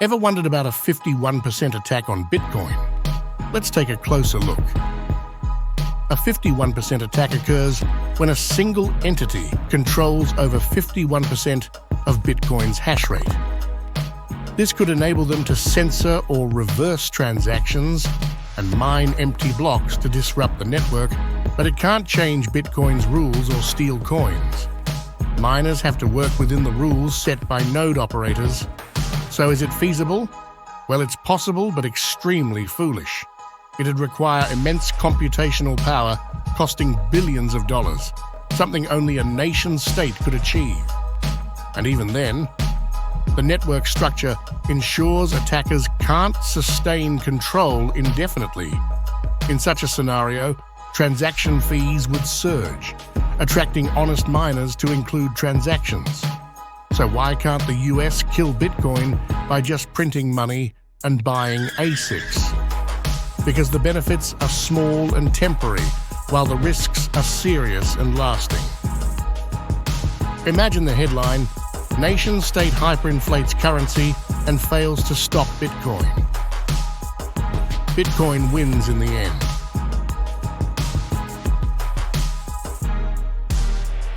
Ever wondered about a 51% attack on Bitcoin? Let's take a closer look. A 51% attack occurs when a single entity controls over 51% of Bitcoin's hash rate. This could enable them to censor or reverse transactions and mine empty blocks to disrupt the network, but it can't change Bitcoin's rules or steal coins. Miners have to work within the rules set by node operators. So is it feasible? Well, it's possible, but extremely foolish. It'd require immense computational power, costing billions of dollars, something only a nation-state could achieve. And even then, the network structure ensures attackers can't sustain control indefinitely. In such a scenario, transaction fees would surge, attracting honest miners to include transactions. So why can't the US kill Bitcoin by just printing money and buying ASICs? Because the benefits are small and temporary, while the risks are serious and lasting. Imagine the headline: nation-state hyperinflates currency and fails to stop Bitcoin. Bitcoin wins in the end.